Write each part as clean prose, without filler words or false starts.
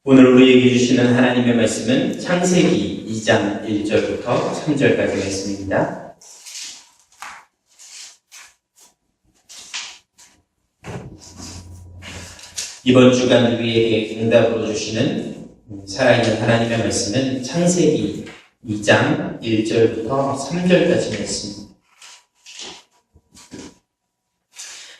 오늘 우리에게 주시는 하나님의 말씀은 창세기 2장 1절부터 3절까지 말씀입니다. 이번 주간 우리에게 응답으로 주시는 살아있는 하나님의 말씀은 창세기 2장 1절부터 3절까지 말씀입니다.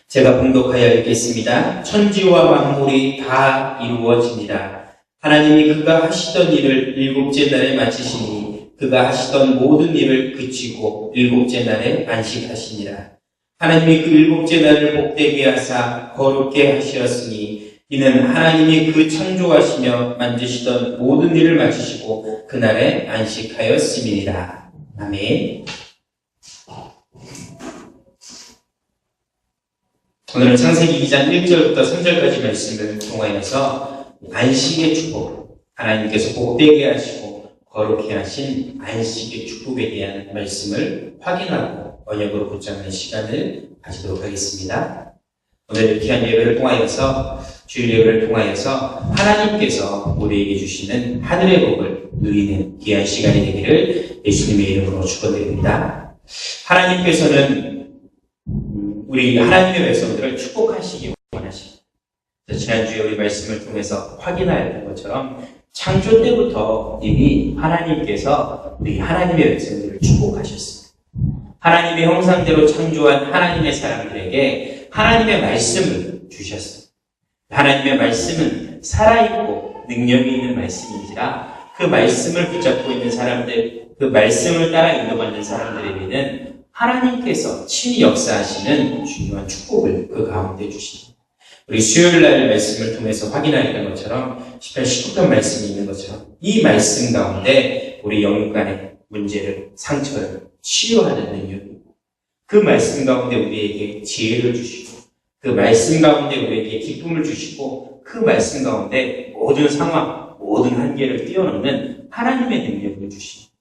제가 봉독하여 읽겠습니다. 천지와 만물이 다 이루어지니라. 하나님이 그가 하시던 일을 일곱째 날에 마치시니 그가 하시던 모든 일을 그치고 일곱째 날에 안식하시니라. 하나님이 그 일곱째 날을 복되게 하사 거룩게 하시었으니 이는 하나님이 그 창조하시며 만드시던 모든 일을 마치시고 그날에 안식하였음이니라. 아멘. 오늘은 창세기 2장 1절부터 3절까지 말씀을 통하여서 안식의 축복, 하나님께서 복되게 하시고 거룩게 하신 안식의 축복에 대한 말씀을 확인하고 언역으로 붙잡는 시간을 가지도록 하겠습니다. 오늘 귀한 예배를 통하여서, 주일 예배를 통하여서 하나님께서 우리에게 주시는 하늘의 복을 누리는 귀한 시간이 되기를 예수님의 이름으로 축원드립니다. 하나님께서는 우리 하나님의 백성들을 축복하시기 원하십니다. 지난주에 우리 말씀을 통해서 확인하였던 것처럼 창조 때부터 이미 하나님께서 우리 하나님의 백성들을 축복하셨습니다. 하나님의 형상대로 창조한 하나님의 사람들에게 하나님의 말씀을 주셨습니다. 하나님의 말씀은 살아있고 능력이 있는 말씀인지라 그 말씀을 붙잡고 있는 사람들, 그 말씀을 따라 인도받는 사람들에게는 하나님께서 친히 역사하시는 중요한 축복을 그 가운데 주십니다. 우리 수요일날 말씀을 통해서 확인하였던 것처럼 18, 19편 말씀이 있는 것처럼 이 말씀 가운데 우리 영혼간의 문제를, 상처를 치유하는 능력입니다. 그 말씀 가운데 우리에게 지혜를 주시고 그 말씀 가운데 우리에게 기쁨을 주시고 그 말씀 가운데 모든 상황, 모든 한계를 뛰어넘는 하나님의 능력을 주십니다.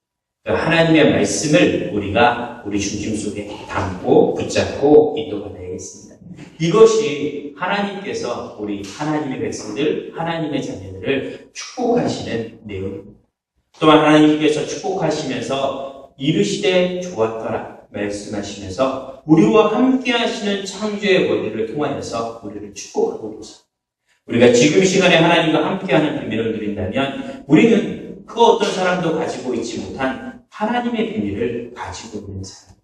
하나님의 말씀을 우리가 우리 중심 속에 담고 붙잡고 인도받아야겠습니다. 이것이 하나님께서 우리 하나님의 백성들, 하나님의 자녀들을 축복하시는 내용입니다. 또한 하나님께서 축복하시면서 이르시되 좋았더라 말씀하시면서 우리와 함께 하시는 창조의 원리를 통하여서 우리를 축복하고 계십니다. 우리가 지금 시간에 하나님과 함께하는 비밀을 누린다면 우리는 그 어떤 사람도 가지고 있지 못한 하나님의 비밀을 가지고 있는 사람.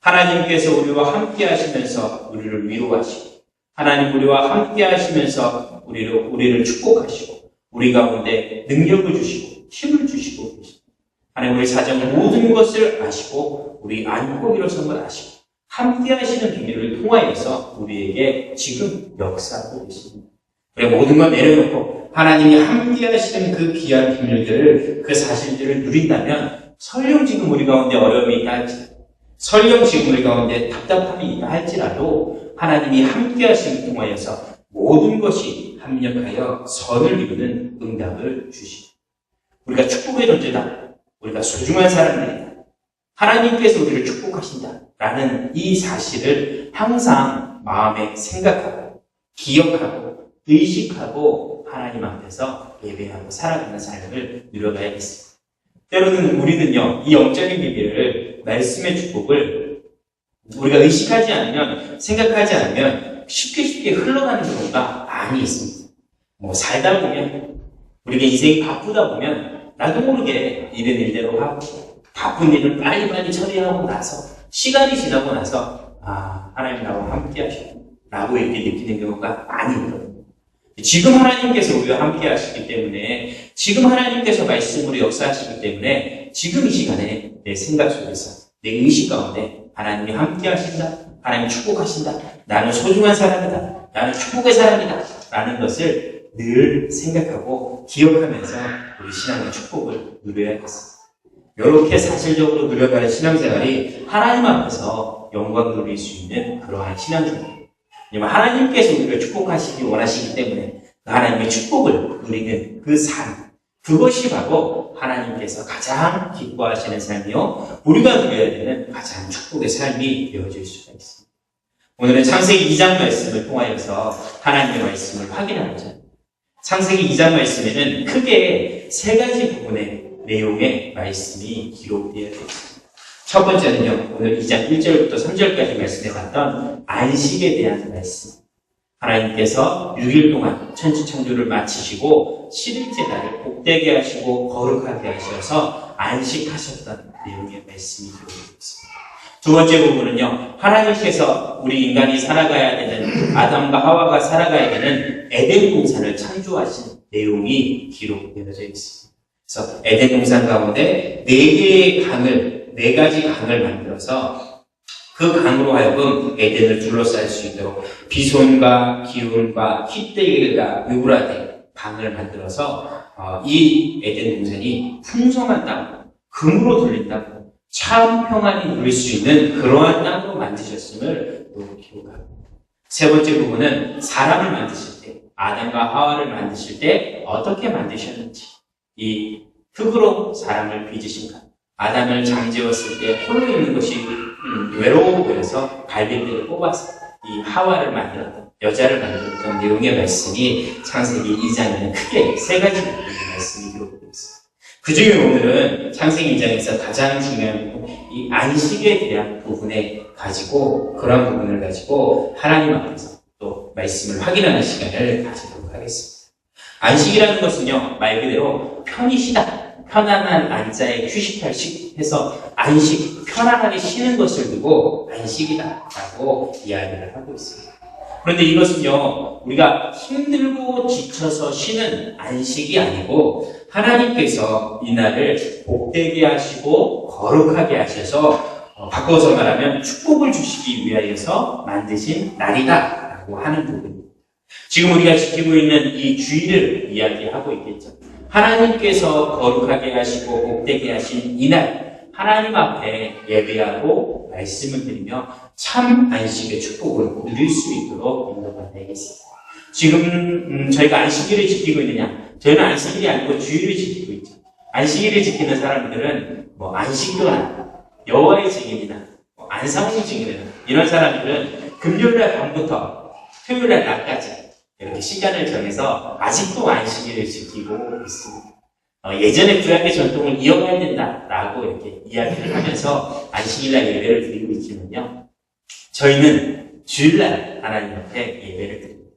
하나님께서 우리와 함께 하시면서 우리를 위로하시고 하나님 우리와 함께 하시면서 우리를 축복하시고 우리 가운데 능력을 주시고 힘을 주시고 계십니다. 하나님 우리 사정 모든 것을 아시고 우리 안고 일어선 걸 아시고 함께 하시는 비밀을 통하여서 우리에게 지금 역사하고 계십니다. 우리 모든 걸 내려놓고 하나님이 함께 하시는 그 귀한 비밀들을, 그 사실들을 누린다면 설령 지금 우리 가운데 어려움이 있다 할지라도, 설령 지금 우리 가운데 답답함이 있다 할지라도 하나님이 함께 하심을 통하여서 모든 것이 합력하여 선을 이루는 응답을 주시고 우리가 축복의 존재다, 우리가 소중한 사람들이다, 하나님께서 우리를 축복하신다 라는 이 사실을 항상 마음에 생각하고 기억하고 의식하고 하나님 앞에서 예배하고 살아가는 삶을 누려가야겠습니다. 때로는 우리는요, 이 영적인 비밀을, 말씀의 축복을 우리가 의식하지 않으면, 생각하지 않으면 쉽게 흘러가는 경우가 많이 있습니다. 살다 보면, 우리가 인생이 바쁘다 보면 나도 모르게 일은 일대로 하고 바쁜 일을 빨리빨리 처리하고 나서 시간이 지나고 나서 하나님 나와 함께 하셨구나 라고 이렇게 느끼는 경우가 많이 있거든요. 지금 하나님께서 우리와 함께 하시기 때문에, 지금 하나님께서 말씀으로 역사하시기 때문에 지금 이 시간에 내 생각 속에서, 내 의식 가운데 하나님이 함께 하신다, 하나님이 축복하신다, 나는 소중한 사람이다, 나는 축복의 사람이다 라는 것을 늘 생각하고 기억하면서 우리 신앙의 축복을 누려야겠습니다. 이렇게 사실적으로 누려가는 신앙생활이 하나님 앞에서 영광을 누릴 수 있는 그러한 신앙생활입니다. 하나님께서 우리를 축복하시기 원하시기 때문에 하나님의 축복을 누리는 그 삶, 그것이 바로 하나님께서 가장 기뻐하시는 삶이요, 우리가 누려야 되는 가장 축복의 삶이 되어질 수가 있습니다. 오늘은 창세기 2장 말씀을 통하여서 하나님의 말씀을 확인하고자 합니다. 창세기 2장 말씀에는 크게 세 가지 부분의 내용의 말씀이 기록되어 있습니다. 첫 번째는요, 오늘 2장 1절부터 3절까지 말씀해 봤던 안식에 대한 말씀. 하나님께서 6일 동안 천지창조를 마치시고 7일째 날을 복되게 하시고 거룩하게 하셔서 안식하셨던 내용의 말씀이 기록되어 있습니다. 두 번째 부분은요, 하나님께서 우리 인간이 살아가야 되는, 아담과 하와가 살아가야 되는 에덴 동산을 창조하신 내용이 기록되어져 있습니다. 그래서 에덴 동산 가운데 네 가지 강을 만들어서 그 강으로 하여금 에덴을 둘러쌀 수 있도록 비손과 기운과 히데일과 유브라데 강을 만들어서 이 에덴 동산이 풍성한 땅, 금으로 돌린 땅, 참 평안이 누릴 수 있는 그러한 땅으로 만드셨음을 또 기록합니다. 세 번째 부분은 사람을 만드실 때, 아담과 하와를 만드실 때 어떻게 만드셨는지, 이 흙으로 사람을 빚으신 것, 아담을 잠재웠을 때 홀로 있는 것이 외로워 보여서 갈빗대를 뽑아서 이 하와를 만들었던, 여자를 만들었던 내용의 말씀이 창세기 2장에는 크게 세 가지 내용의 말씀이 기록되어 있습니다. 그 중에 오늘은 창세기 2장에서 가장 중요한 부분, 이 안식에 대한 부분에 가지고, 그런 부분을 가지고 하나님 앞에서 또 말씀을 확인하는 시간을 가지도록 하겠습니다. 안식이라는 것은요, 말 그대로 편히 쉬다, 편안한 안자에 휴식할 해서 안식, 편안하게 쉬는 것을 두고 안식이다라고 이야기를 하고 있습니다. 그런데 이것은요, 우리가 힘들고 지쳐서 쉬는 안식이 아니고 하나님께서 이 날을 복되게 하시고 거룩하게 하셔서 바꿔서 말하면 축복을 주시기 위하여서 만드신 날이다라고 하는 부분입니다. 지금 우리가 지키고 있는 이 주일을 이야기하고 있겠죠. 하나님께서 거룩하게 하시고 복되게 하신 이날, 하나님 앞에 예배하고 말씀을 드리며 참 안식의 축복을 누릴 수 있도록 인도가 되겠습니다. 지금 저희가 안식일을 지키고 있느냐? 저희는 안식일이 아니고 주일을 지키고 있죠. 안식일을 지키는 사람들은 안식교나 여호와의 증인이나 안상홍 증인이나 이런 사람들은 금요일날 밤부터 토요일날 낮까지 이렇게 시간을 정해서 아직도 안식일을 지키고 있습니다. 예전에 구약의 전통을 이어가야 된다라고 이렇게 이야기를 하면서 안식일날 예배를 드리고 있지만요. 저희는 주일날 하나님 앞에 예배를 드립니다.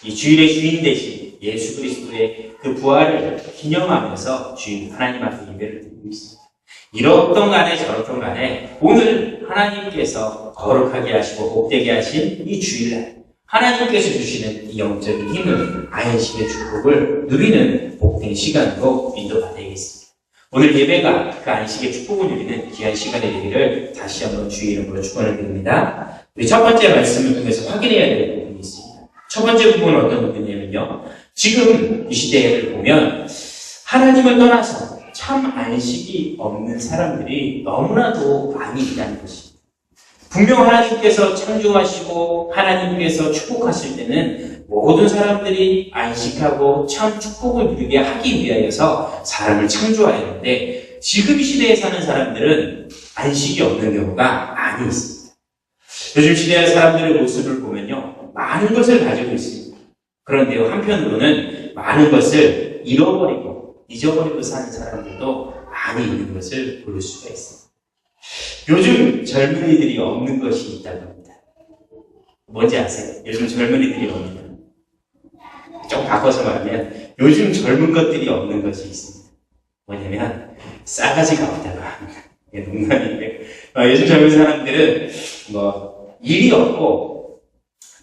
이 주일의 주인 대신 예수 그리스도의 그 부활을 기념하면서 주인 하나님 앞에 예배를 드리고 있습니다. 이렇던 간에 저렇던 간에 오늘 하나님께서 거룩하게 하시고 복되게 하신 이 주일날, 하나님께서 주시는 이 영적인 힘을, 안식의 축복을 누리는 복된 시간으로 인도가 되겠습니다. 오늘 예배가 그 안식의 축복을 누리는 귀한 시간이 되기를 다시 한번 주의 이름으로 축원을 드립니다. 우리 첫 번째 말씀을 통해서 확인해야 될 부분이 있습니다. 첫 번째 부분은 어떤 부분이냐면요, 지금 이 시대를 보면 하나님을 떠나서 참 안식이 없는 사람들이 너무나도 많이 있다는 것입니다. 분명 하나님께서 창조하시고 하나님께서 축복하실 때는 모든 사람들이 안식하고 참 축복을 누리게 하기 위하여서 사람을 창조하였는데, 지금 이 시대에 사는 사람들은 안식이 없는 경우가 많이 있습니다. 요즘 시대의 사람들의 모습을 보면요, 많은 것을 가지고 있습니다. 그런데요, 한편으로는 많은 것을 잊어버리고 사는 사람들도 많이 있는 것을 볼 수가 있습니다. 요즘 젊은이들이 없는 것이 있다고 합니다. 뭔지 아세요? 요즘 젊은이들이 없는 것. 좀 바꿔서 말하면 요즘 젊은 것들이 없는 것이 있습니다. 뭐냐면 싸가지가 없다고 합니다. 농담인데요. 요즘 젊은 사람들은 일이 없고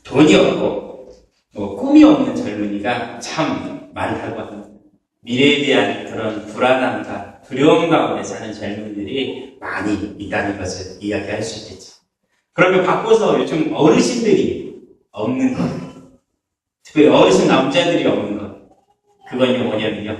돈이 없고 꿈이 없는 젊은이가 참 많다고 합니다. 미래에 대한 그런 불안함과 두려움 가운데 사는 젊은이들이 많이 있다는 것을 이야기할 수 있겠죠. 그러면 바꿔서 요즘 어르신들이 없는 것, 특별히 어르신 남자들이 없는 것, 그건 뭐냐면요,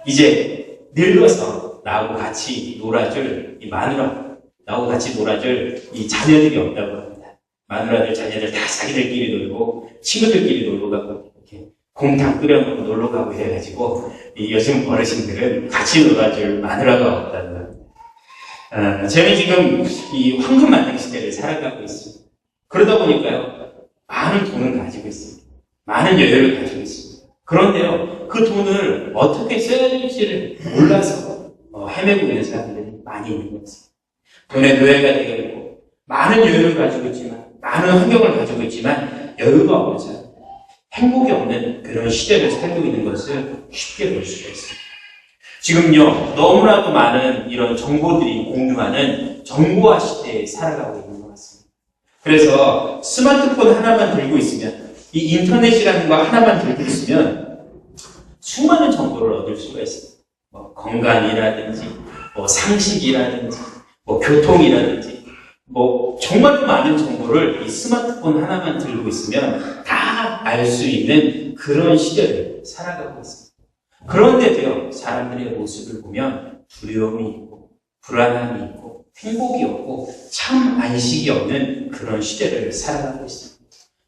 이제 늙어서 나하고 같이 놀아줄 이 마누라, 나하고 같이 놀아줄 이 자녀들이 없다고 합니다. 마누라들, 자녀들 다 자기들끼리 놀고 친구들끼리 놀러 가고 이렇게 곰탕 끓여놓고 놀러 가고 이래가지고 이 요즘 어르신들은 같이 놀아줄 마누라가 없다고 합니다. 저는 지금 이 황금 만능 시대를 살아가고 있습니다. 그러다 보니까요, 많은 돈을 가지고 있습니다. 많은 여유를 가지고 있습니다. 그런데요, 그 돈을 어떻게 써야 될지를 몰라서 헤매고 있는 사람들이 많이 있는 것 같습니다. 돈의 노예가 되어 있고, 많은 여유를 가지고 있지만, 많은 환경을 가지고 있지만, 여유가 없는 사람, 행복이 없는 그런 시대를 살고 있는 것을 쉽게 볼 수가 있습니다. 지금요, 너무나도 많은 이런 정보들이 공유하는 정보화 시대에 살아가고 있는 것 같습니다. 그래서 스마트폰 하나만 들고 있으면, 이 인터넷이라는 거 하나만 들고 있으면 수많은 정보를 얻을 수가 있습니다. 건강이라든지, 상식이라든지, 교통이라든지, 정말 많은 정보를 이 스마트폰 하나만 들고 있으면 다 알 수 있는 그런 시대를 살아가고 있습니다. 그런데도요, 사람들의 모습을 보면 두려움이 있고, 불안함이 있고, 행복이 없고, 참 안식이 없는 그런 시대를 살아가고 있습니다.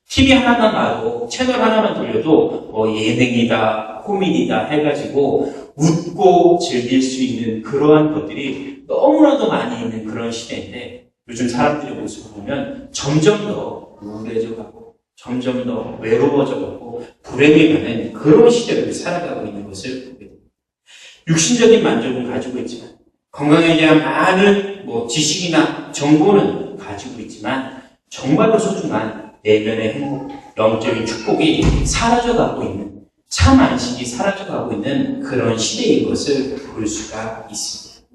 TV 하나만 봐도, 채널 하나만 돌려도, 예능이다, 코미디다 해가지고, 웃고 즐길 수 있는 그러한 것들이 너무나도 많이 있는 그런 시대인데, 요즘 사람들의 모습을 보면 점점 더 우울해져 가고, 점점 더 외로워져 가고, 불행해 가는 그런 시대를 살아가고 있는 것을 보게 됩니다. 육신적인 만족은 가지고 있지만, 건강에 대한 많은 지식이나 정보는 가지고 있지만, 정말로 소중한 내면의 행복, 영적인 축복이 사라져가고 있는, 참 안식이 사라져가고 있는 그런 시대인 것을 볼 수가 있습니다.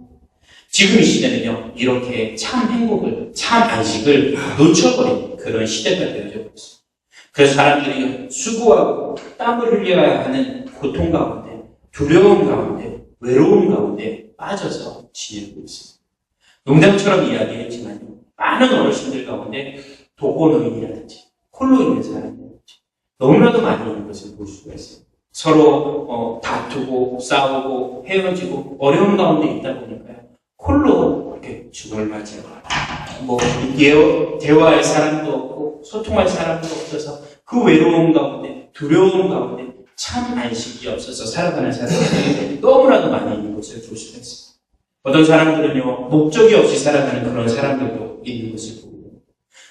지금 이 시대는요, 이렇게 참 행복을, 참 안식을 놓쳐버린 그런 시대가 되어져 있습니다. 그래서 사람들이 수고하고 땀을 흘려야 하는 고통 가운데, 두려움 가운데, 외로움 가운데 빠져서 지내고 있습니다. 농담처럼 이야기했지만 많은 어르신들 가운데 독거노인이라든지 홀로 있는 사람이라든지 너무나도 많이 있는 것을 볼 수가 있어요. 서로 다투고 싸우고 헤어지고 어려운 가운데 있다 보니까요, 홀로 이렇게 죽음을 맞이하고 대화할 사람도 없고 소통할 사람도 없어서 그 외로움 가운데, 두려움 가운데 참 안식이 없어서 살아가는 사람들이 너무나도 많이 있는 것을 볼 수가 있습니다. 어떤 사람들은요, 목적이 없이 살아가는 그런 사람들도 있는 것을 보고,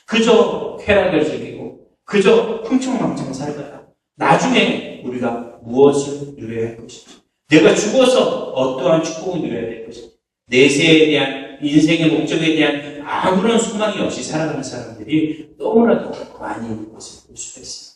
그저 쾌락을 즐기고, 그저 흥청망청 살다가, 나중에 우리가 무엇을 누려야 할 것인지, 내가 죽어서 어떠한 축복을 누려야 될 것인지, 내세에 대한, 인생의 목적에 대한 아무런 소망이 없이 살아가는 사람들이 너무나도 많이 있는 것을 볼 수가 있습니다.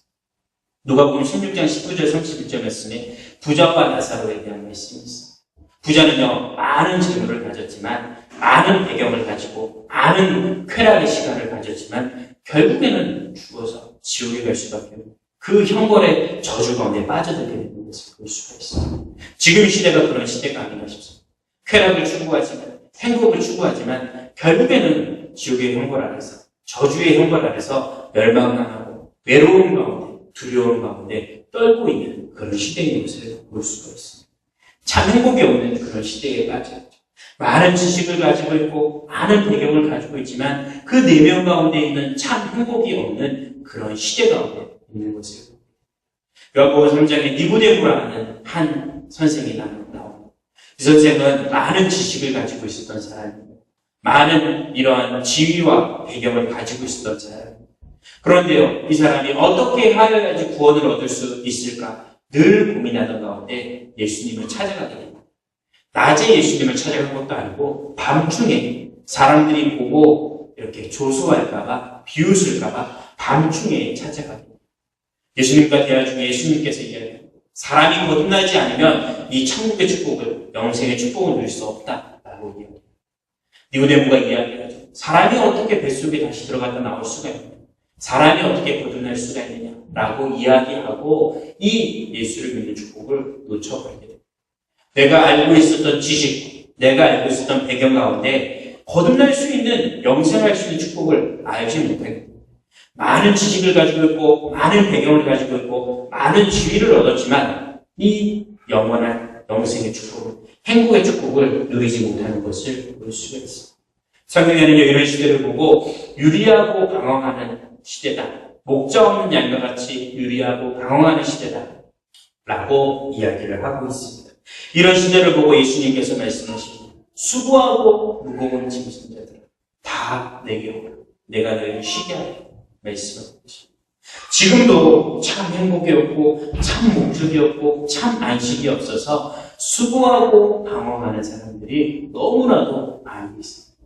누가복음 16장 19절 31절 말씀에 부자와 나사로에 대한 말씀이 있습니다. 부자는요, 많은 재물을 가졌지만, 많은 배경을 가지고, 많은 쾌락의 시간을 가졌지만, 결국에는 죽어서 지옥에 갈 수밖에 없는 그 형벌의 저주 가운데 빠져들게 되는 것을 볼 수가 있습니다. 지금 시대가 그런 시대가 아닌가 싶습니다. 쾌락을 추구하지만, 행복을 추구하지만, 결국에는 지옥의 형벌 아래서, 저주의 형벌 아래서 멸망당하고, 외로움 가운데, 두려움 가운데 떨고 있는 그런 시대인 것을 볼 수가 있습니다. 참 행복이 없는 그런 시대에 빠져있죠. 많은 지식을 가지고 있고 많은 배경을 가지고 있지만 그 내면 가운데 있는 참 행복이 없는 그런 시대 가운데 있는 것을 요한복음 3장에 니고데모라는 한 선생이 나옵니다. 이 선생은 많은 지식을 가지고 있었던 사람입니다. 많은 이러한 지위와 배경을 가지고 있었던 사람입니다. 그런데요, 이 사람이 어떻게 하여야지 구원을 얻을 수 있을까 늘 고민하던 가운데 예수님을 찾아가게 됩니다. 낮에 예수님을 찾아간 것도 아니고 밤중에 사람들이 보고 이렇게 조소할까봐, 비웃을까봐 밤중에 찾아가게 됩니다. 예수님과 대화 중에 예수님께서 이야기합니다. 사람이 거듭나지 않으면 이 천국의 축복을, 영생의 축복을 누릴 수 없다라고 이야기합니다. 니고데모가 이야기하죠. 사람이 어떻게 뱃속에 다시 들어갔다 나올 수가 있느냐? 사람이 어떻게 거듭날 수가 있느냐라고 이야기하고 이 예수를 믿는 축복을 놓쳐버리게 됩니다. 내가 알고 있었던 지식, 내가 알고 있었던 배경 가운데 거듭날 수 있는, 영생할 수 있는 축복을 알지 못하게 됩니다. 많은 지식을 가지고 있고 많은 배경을 가지고 있고 많은 지위를 얻었지만 이 영원한 영생의 축복을, 행복의 축복을 누리지 못하는 것을 볼 수가 있습니다. 성경에는요, 이런 시대를 보고 유리하고 방황하는 시대다. 목자 없는 양과 같이 유리하고 방황하는 시대다. 라고 이야기를 하고 있습니다. 이런 시대를 보고 예수님께서 말씀하십니다. 수고하고 무거운 짐진 자들아 다 내게 오라. 내가 너희를 쉬게 하리라. 말씀하고 계십니다. 지금도 참 행복이 없고 참 목적이 없고 참 안식이 없어서 수고하고 방황하는 사람들이 너무나도 많이 있습니다.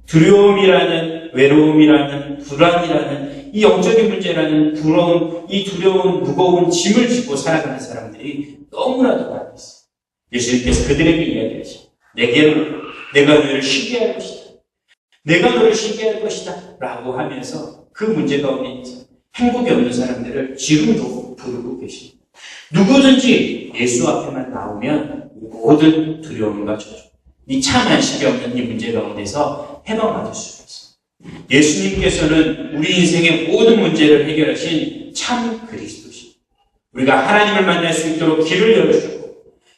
두려움이라는, 외로움이라는, 불안이라는 이 영적인 문제라는 이 두려운 무거운 짐을 지고 살아가는 사람들이 너무나도 많이 있습니다. 예수님께서 그들에게 이야기하십니다. 내가 너를 쉬게 할 것이다. 내가 너를 쉬게 할 것이다. 라고 하면서 그 문제 가운데 행복이 없는 사람들을 지금도 부르고 계십니다. 누구든지 예수 앞에만 나오면 모든 두려움과 저주, 이 참 안식이 없는 이 문제 가운데서 해방받을 수가 있습니다. 예수님께서는 우리 인생의 모든 문제를 해결하신 참 그리스도십니다. 우리가 하나님을 만날 수 있도록 길을 열어주셨고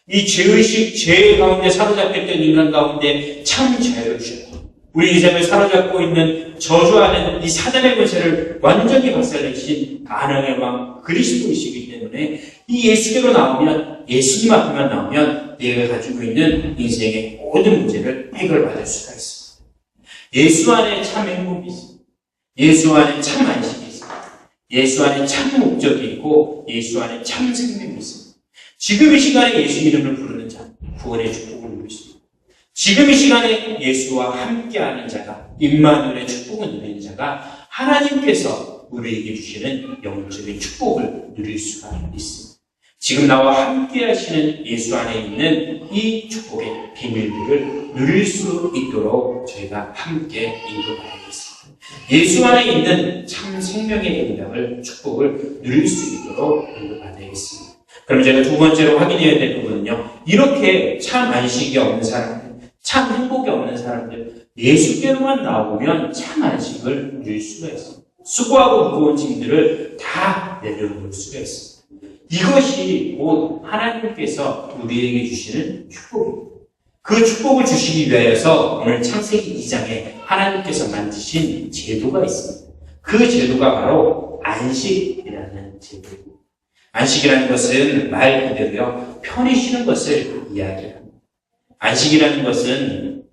이 죄의식, 죄 가운데 사로잡혔던 인간 가운데 참 자유를 주셨고 우리 인생을 사로잡고 있는 저주하는 이 사단의 권세를 완전히 박살내신 만왕의 왕 그리스도이시기 때문에 이 예수께로 나오면, 예수님 앞에만 나오면 내가 가지고 있는 인생의 모든 문제를 해결받을 수가 있습니다. 예수 안에 참 행복이 있습니다. 예수 안에 참 안식이 있습니다. 예수 안에 참 목적이 있고 예수 안에 참 생명이 있습니다. 지금 이 시간에 예수 이름을 부르는 자, 구원의 축복을 누릴 수 있습니다. 지금 이 시간에 예수와 함께하는 자가, 임마누엘의 축복을 누리는 자가 하나님께서 우리에게 주시는 영적인 축복을 누릴 수가 있습니다. 지금 나와 함께 하시는 예수 안에 있는 이 축복의 비밀들을 누릴 수 있도록 저희가 함께 인도하겠습니다. 예수 안에 있는 참 생명의 응답을, 축복을 누릴 수 있도록 인도받아야겠습니다. 그럼 제가 두 번째로 확인해야 될 부분은요, 이렇게 참 안식이 없는 사람들, 참 행복이 없는 사람들, 예수께로만 나오면 참 안식을 누릴 수가 있습니다. 수고하고 무거운 짐들을 다 내려놓을 수가 있습니다. 이것이 곧 하나님께서 우리에게 주시는 축복입니다. 그 축복을 주시기 위하여서 오늘 창세기 2장에 하나님께서 만드신 제도가 있습니다. 그 제도가 바로 안식이라는 제도입니다. 안식이라는 것은 말 그대로요, 편히 쉬는 것을 이야기합니다. 안식이라는 것은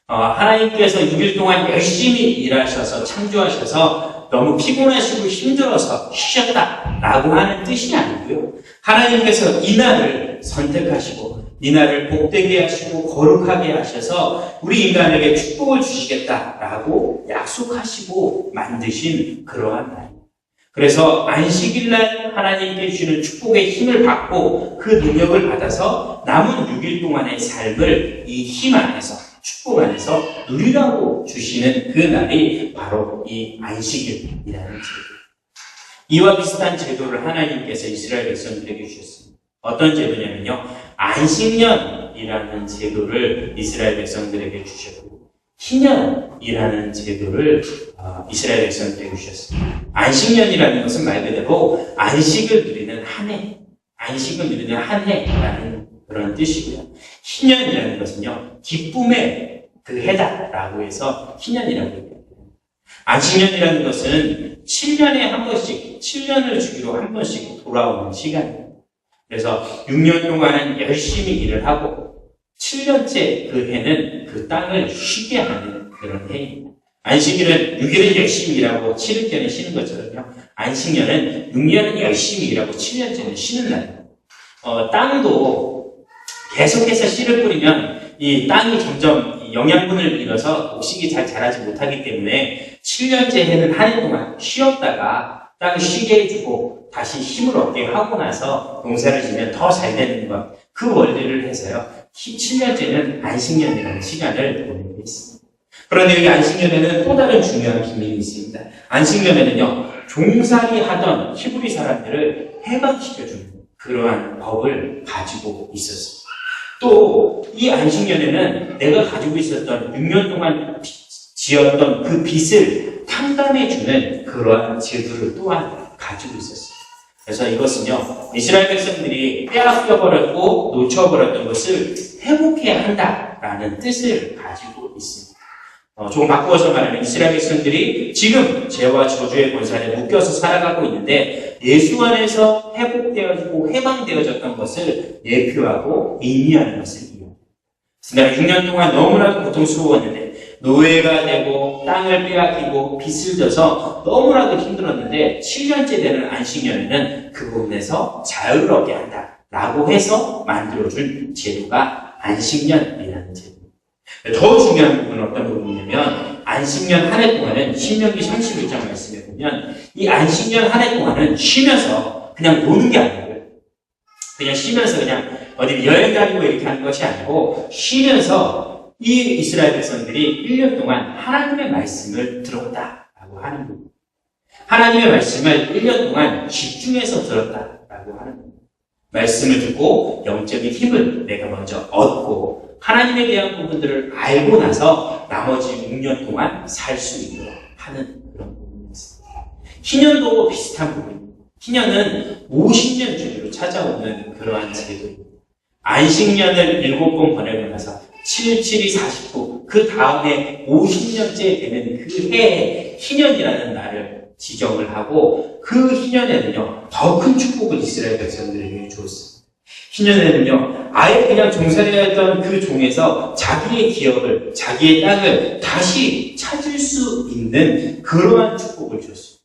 하나님께서 6일 동안 열심히 일하셔서 창조하셔서 너무 피곤하시고 힘들어서 쉬셨다라고 하는 뜻이 아니고요. 하나님께서 이날을 선택하시고 이날을 복되게 하시고 거룩하게 하셔서 우리 인간에게 축복을 주시겠다라고 약속하시고 만드신 그러한 날입니다. 그래서 안식일날 하나님께 주시는 축복의 힘을 받고 그 능력을 받아서 남은 6일 동안의 삶을 이 힘 안에서, 축복 안에서 누리라고 주시는 그 날이 바로 이 안식일이라는 제도입니다. 이와 비슷한 제도를 하나님께서 이스라엘 백성들에게 주셨습니다. 어떤 제도냐면요, 안식년이라는 제도를 이스라엘 백성들에게 주셨고 희년이라는 제도를 이스라엘 백성들에게 주셨습니다. 안식년이라는 것은 말 그대로 안식을 누리는 한 해, 안식을 누리는 한 해라는 그런 뜻이고요. 희년이라는 것은요, 기쁨의 그 해다라고 해서 희년이라고 합니다. 안식년이라는 것은 7년에 한 번씩, 7년을 주기로 한 번씩 돌아오는 시간입니다. 그래서 6년 동안은 열심히 일을 하고 7년째 그 해는 그 땅을 쉬게 하는 그런 해입니다. 안식일은 6일은 열심히 일하고 7일째는 쉬는 것처럼요, 안식년은 6년은 열심히 일하고 7년째는 쉬는 날입니다. 땅도 계속해서 씨를 뿌리면 이 땅이 점점 영양분을 잃어서 곡식이 잘 자라지 못하기 때문에 7년째 해는 한 해 동안 쉬었다가 땅을 쉬게 해주고 다시 힘을 얻게 하고 나서 농사를 지면 더 잘 되는 것, 그 원리를 해서요, 7년째는 안식년이라는 시간을 보내고 있습니다. 그런데 여기 안식년에는 또 다른 중요한 비밀이 있습니다. 안식년에는요, 종살이 하던 히브리 사람들을 해방시켜주는 그러한 법을 가지고 있었습니다. 또 이 안식년에는 내가 가지고 있었던 6년 동안 지었던 그 빚을 탕감해주는 그러한 제도를 또한 가지고 있었습니다. 그래서 이것은요, 이스라엘 백성들이 빼앗겨버렸고 놓쳐버렸던 것을 회복해야 한다라는 뜻을 가지고 있습니다. 조금 바꾸어서 말하면 이스라엘 백성들이 지금 죄와 저주의 권세 묶여서 살아가고 있는데 예수 안에서 회복되어지고 해방되어졌던 것을 예표하고 의미하는 것을 이용합니다. 내가 6년 동안 너무나도 고통스러웠는데 노예가 되고 땅을 빼앗기고 빚을 져서 너무나도 힘들었는데 7년째 되는 안식년에는 그 부분에서 자유를 얻게 한다라고 해서 만들어준 제도가 안식년이라는 제도입니다. 더 중요한 부분은 어떤 부분이냐면 안식년 한 해 동안은 신명기 31장 말씀에 보면 이 안식년 한 해 동안은 쉬면서 그냥 노는 게 아니고요. 그냥 쉬면서 그냥 어디 여행 다니고 이렇게 하는 것이 아니고 쉬면서 이 이스라엘 백성들이 1년 동안 하나님의 말씀을 들었다라고 하는 부분. 하나님의 말씀을 1년 동안 집중해서 들었다라고 하는 부분. 말씀을 듣고 영적인 힘을 내가 먼저 얻고 하나님에 대한 부분들을 알고 나서 나머지 6년 동안 살 수 있도록 하는 그런 부분이었습니다. 희년도 비슷한 부분입니다. 희년은 50년 주기로 찾아오는 그러한 제도입니다. 안식년을 7번 보내고 나서 7, 7이 49, 그 다음에 50년째 되는 그 해에 희년이라는 날을 지정을 하고 그 희년에는요, 더 큰 축복을 이스라엘 백성들에게 주었습니다. 희년에는요, 아예 그냥 종살이야 했던 그 종에서 자기의 기업을, 자기의 땅을 다시 찾을 수 있는 그러한 축복을 주었습니다.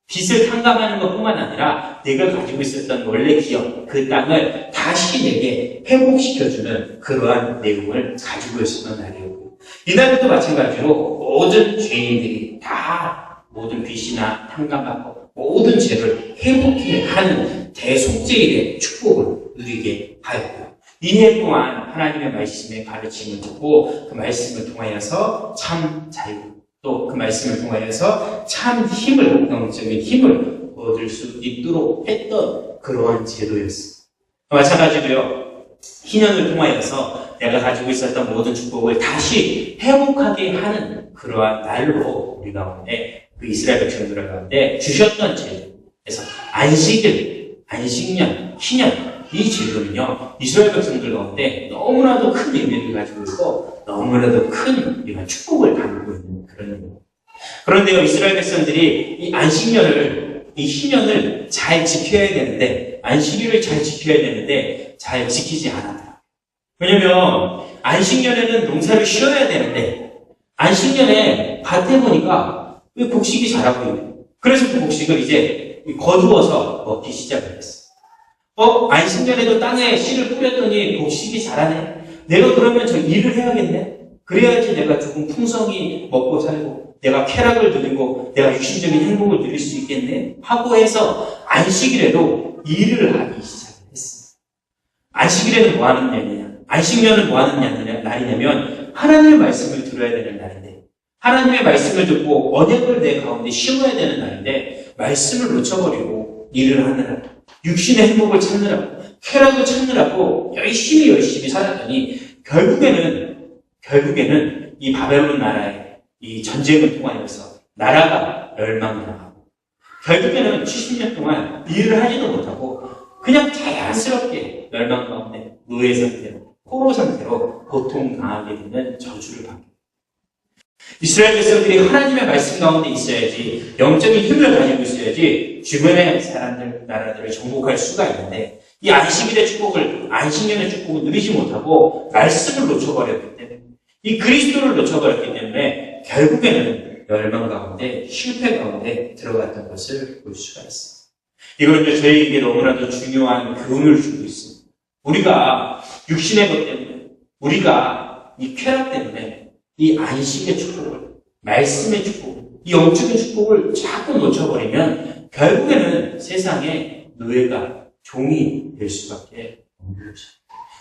빚을 탕감하는 것뿐만 아니라 내가 가지고 있었던 원래 기업, 그 땅을 다시 내게 회복시켜주는 그러한 내용을 가지고 있었던 날이었고, 이날도 마찬가지로 모든 죄인들이 다 모든 빚이나 탕감받고 모든 죄를 회복해 하는 대속죄일의 축복을 누리게 하였고요. 이 해 동안 하나님의 말씀의 가르침을 듣고 그 말씀을 통하여서 참 자유, 또 그 말씀을 통하여서 참 힘을, 영적인 힘을 얻을 수 있도록 했던 그러한 제도였습니다. 마찬가지로요, 희년을 통하여서 내가 가지고 있었던 모든 축복을 다시 회복하게 하는 그러한 날로 우리 가운데, 그 이스라엘 백성들 가운데 주셨던 제도. 그래서 안식년, 희년, 이 제도는요, 이스라엘 백성들 가운데 너무나도 큰 의미를 가지고 있고 너무나도 큰 이런 축복을 담고 있는 그런 의미입니다. 그런데요, 이스라엘 백성들이 이 안식년을, 이 희년을 잘 지켜야 되는데, 안식일을 잘 지켜야 되는데 잘 지키지 않았다. 왜냐면 안식년에는 농사를 쉬어야 되는데 안식년에 밭에 보니까 왜 곡식이 자라고 있네. 그래서 그 곡식을 이제 거두어서 먹기 시작을 했어. 안식년에도 땅에 씨를 뿌렸더니 곡식이 자라네. 내가 그러면 저 일을 해야겠네. 그래야지 내가 조금 풍성히 먹고 살고 내가 쾌락을 누리고 내가 육신적인 행복을 누릴 수 있겠네 하고 해서 안식일에도 일을 하기 시작했습니다. 안식일에는 뭐 하는 날이냐? 안식년은 뭐 하는 날이냐면 하나님의 말씀을 들어야 되는 날인데, 하나님의 말씀을 듣고 언약을 내 가운데 심어야 되는 날인데 말씀을 놓쳐버리고 일을 하느라, 육신의 행복을 찾느라고, 쾌락을 찾느라고 열심히 살았더니 결국에는 이 바벨론 나라의 이 전쟁을 통하여서 나라가 멸망당하고, 결국에는 70년 동안 일을 하지도 못하고 그냥 자연스럽게 멸망 가운데 노예 상태로, 포로 상태로 고통당하게 되는 저주를 받게. 이스라엘 백성들이 하나님의 말씀 가운데 있어야지, 영적인 힘을 가지고 있어야지 주변의 사람들, 나라들을 정복할 수가 있는데, 이 안식년의 축복을 누리지 못하고 말씀을 놓쳐버렸기 때문에, 이 그리스도를 놓쳐버렸기 때문에 결국에는 멸망 가운데, 실패 가운데 들어갔던 것을 볼 수가 있습니다. 이거는 저희에게 너무나도 중요한 교훈을 주고 있습니다. 우리가 육신의 것 때문에, 우리가 이 쾌락 때문에 이 안식의 축복을, 말씀의 축복, 이 영적인 축복을 자꾸 놓쳐버리면 결국에는 세상에 노예가, 종이 될 수밖에 없는 거죠.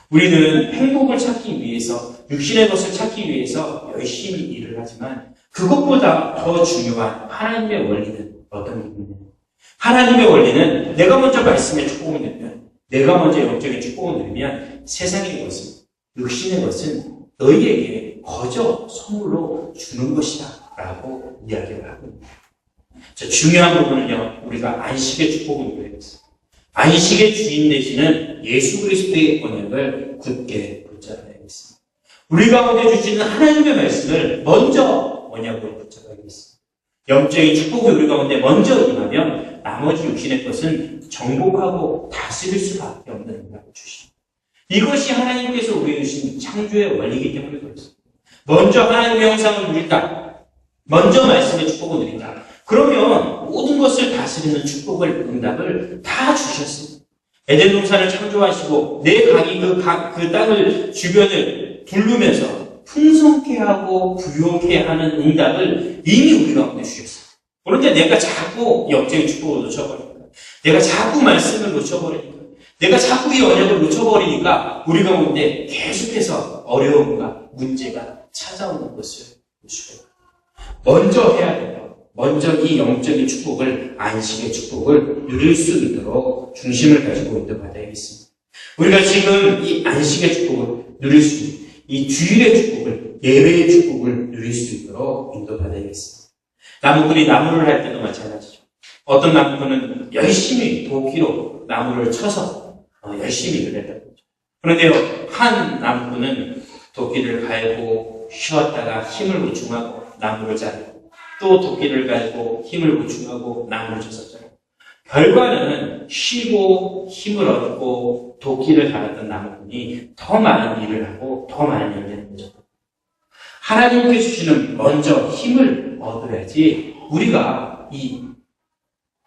우리는 행복을 찾기 위해서, 육신의 것을 찾기 위해서 열심히 일을 하지만 그것보다 더 중요한 하나님의 원리는 어떤 부분이냐? 하나님의 원리는 내가 먼저 말씀의 축복을 누리면, 내가 먼저 영적인 축복을 누리면 세상의 것은, 육신의 것은 너희에게 거저 선물로 주는 것이다 라고 이야기를 하고 있습니다. 중요한 부분은요, 우리가 안식의 축복을 누려야 했습니다. 안식의 주인 되시는 예수 그리스도의 언약을 굳게 붙잡아야겠습니다. 우리 가운데 주시는 하나님의 말씀을 먼저 언약으로 붙잡아야겠습니다. 영적인 축복이 우리 가운데 먼저 임하면 나머지 육신의 것은 정복하고 다스릴 수밖에 없는 응답을 주십니다. 이것이 하나님께서 우리에게 주신 창조의 원리이기 때문에 그렇습니다. 먼저 하나님의 형상을 누린다. 먼저 말씀의 축복을 누린다. 그러면 모든 것을 다스리는 축복을, 응답을 다 주셨습니다. 에덴 동산을 창조하시고 내 강이 그 땅을 주변을 둘르면서 풍성케 하고 부요케 하는 응답을 이미 우리 가운데 주셨어요. 그런데 내가 자꾸 역적인 축복을 놓쳐버리니까, 내가 자꾸 말씀을 놓쳐버리니까, 내가 자꾸 이 언약을 놓쳐버리니까 우리 가운데 계속해서 어려움과 문제가 찾아오는 것을 볼 수가 있어요. 먼저 해야 돼요. 먼저 이 영적인 축복을, 안식의 축복을 누릴 수 있도록 중심을 가지고 인도받아야겠습니다. 우리가 지금 이 안식의 축복을 누릴 수 있는, 이 주일의 축복을, 예배의 축복을 누릴 수 있도록 인도받아야겠습니다. 나무꾼이 나무를 할 때도 마찬가지죠. 어떤 나무꾼은 열심히 도끼로 나무를 쳐서 열심히 일을 했다고 하죠. 그런데요, 한 나무꾼은 도끼를 갈고 쉬었다가 힘을 보충하고 나무를 자르고, 또 도끼를 갈고 힘을 보충하고 나무를 쳤었잖아요. 결과는 쉬고 힘을 얻고 도끼를 갈았던 나무꾼이 더 많은 일을 하고 더 많은 일을 하는 거죠. 하나님께 주시는 먼저 힘을 얻어야지 우리가 이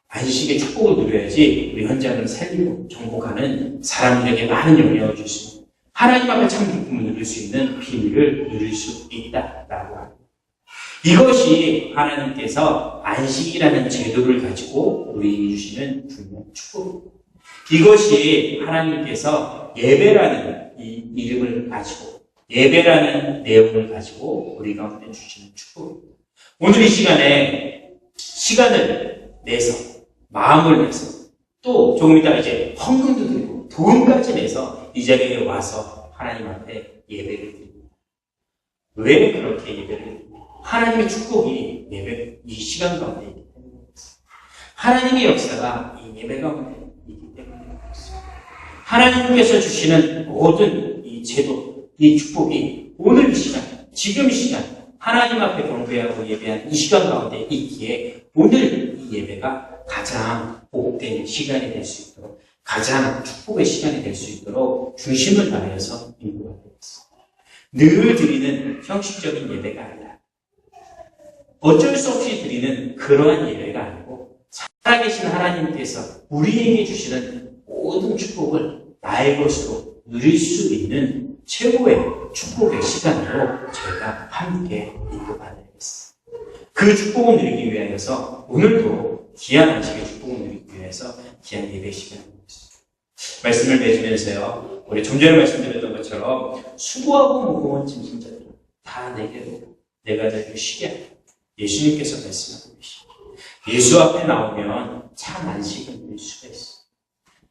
안식의 축복을 누려야지 우리 현장을 살리고 정복하는 사람들에게 많은 영향을 줄 수 있는, 하나님 앞에 참 기쁨을 누릴 수 있는 비밀을 누릴 수 있다라고 합니다. 이것이 하나님께서 안식이라는 제도를 가지고 우리에게 주시는 중요한 축복입니다. 이것이 하나님께서 예배라는 이 이름을 가지고, 예배라는 내용을 가지고 우리 가운데 주시는 축복입니다. 오늘 이 시간에 시간을 내서, 마음을 내서, 또 조금 이따 이제 헌금도 드리고 돈까지 내서 이 자리에 와서 하나님 앞에 예배를 드립니다. 왜 그렇게 예배를 드립니까? 하나님의 축복이 이 시간 가운데 있기 때문입니다. 하나님의 역사가 이 예배 가운데 있기 때문입니다. 하나님께서 주시는 모든 이 제도, 이 축복이 오늘 이 시간, 지금 이 시간, 하나님 앞에 경배하고 예배하는 이 시간 가운데 있기에 오늘 이 예배가 가장 복된 시간이 될 수 있도록, 가장 축복의 시간이 될 수 있도록 중심을 다해서 인도가 되겠습니다. 늘 드리는 형식적인 예배가 아니라 어쩔 수 없이 드리는 그러한 예배가 아니고, 살아계신 하나님께서 우리에게 주시는 모든 축복을 나의 것으로 누릴 수 있는 최고의 축복의 시간으로 저희가 함께 인도받아야겠습니다. 그 축복을 누리기 위하여서 오늘도 귀한 안식의 축복을 누리기 위해서 귀한 예배 시간을 갖겠습니다. 말씀을 맺으면서요, 우리 좀 전에 말씀드렸던 것처럼 수고하고 무거운 짐진 자들 다 내게로 내가 너희를 쉬게 하라. 예수님께서 말씀하고 계십니다. 예수 앞에 나오면 참 안식을 누릴 수가 있어요.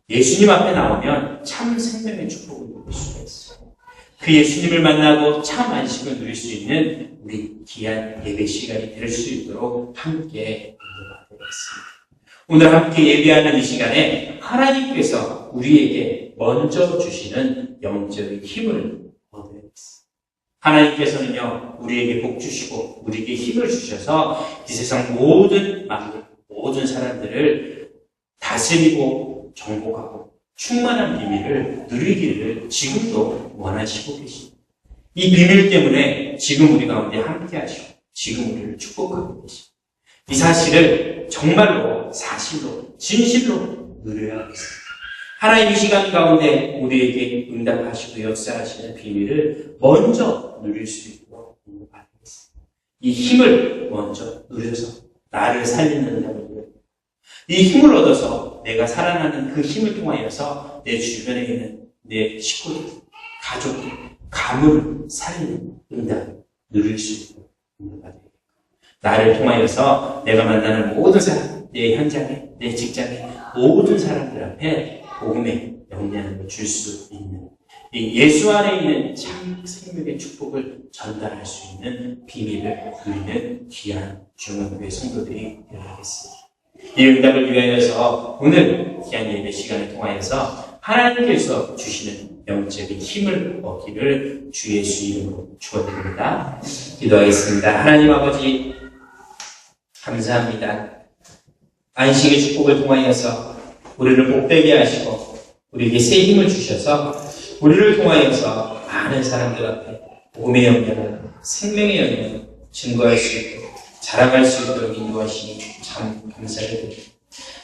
예수님 앞에 나오면 참 생명의 축복을 누릴 수가 있어요. 그 예수님을 만나고 참 안식을 누릴 수 있는 우리 귀한 예배 시간이 될 수 있도록 함께 인도받아야겠습니다. 오늘 함께 예배하는 이 시간에 하나님께서 우리에게 먼저 주시는 영적인 힘을 얻어야겠습니다. 하나님께서는요, 우리에게 복 주시고 우리에게 힘을 주셔서 이 세상 모든 만물, 모든 사람들을 다스리고 정복하고 충만한 비밀을 누리기를 지금도 원하시고 계십니다. 이 비밀 때문에 지금 우리 가운데 함께 하시고 지금 우리를 축복하고 계십니다. 이 사실을 정말로 사실로 진실로 누려야겠습니다. 하나님 이 시간 가운데 우리에게 응답하시고 역사하시는 비밀을 먼저 누릴 수 있도록 인도받겠습니다. 이 힘을 먼저 누려서 나를 살리는 응답을 누려요. 이 힘을 얻어서 내가 살아나는 그 힘을 통하여서 내 주변에 있는 내 식구들, 가족들, 가문을 살리는 응답을 누릴 수 있도록 인도받아요. 나를 통하여서 내가 만나는 모든 사람, 내 현장에, 내 직장에, 모든 사람들 앞에 복음의 영향을 줄 수 있는, 이 예수 안에 있는 참 생명의 축복을 전달할 수 있는 비밀을 누리는 귀한 중앙교회 성도들이 되어야겠습니다. 이 응답을 위하여서 오늘 귀한 예배 시간을 통하여서 하나님께서 주시는 영적인 힘을 얻기를 주 예수 이름으로 축원드립니다. 기도하겠습니다. 하나님 아버지 감사합니다. 안식의 축복을 통하여서 우리를 복되게 하시고 우리에게 새 힘을 주셔서 우리를 통하여서 많은 사람들 앞에 복음의 영향을, 생명의 영향을 증거할 수 있도록, 자랑할 수 있도록 인도하시니 참 감사드립니다.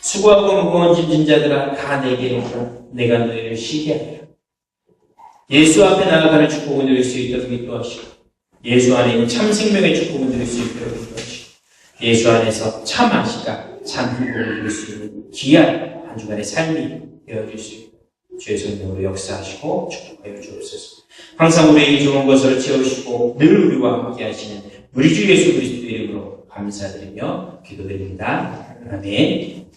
수고하고 무거운 짐진 자들아 다 내게 오라. 내가 너희를 쉬게 하리라. 예수 앞에 나아가는 축복을 누릴 수 있도록 인도하시고, 예수 안에 있는 참 생명의 축복을 누릴 수 있도록 인도하시고, 예수 안에서 참 안식과 참 행복을 누릴 수 있는 귀한 한 주간의 삶이 되어질 수 있도록 주의 성령으로 역사하시고 축복하여 주옵소서. 항상 우리에게 좋은 것을 채우시고 늘 우리와 함께 하시는 우리 주 예수 그리스도 이름으로 감사드리며 기도드립니다. 아멘.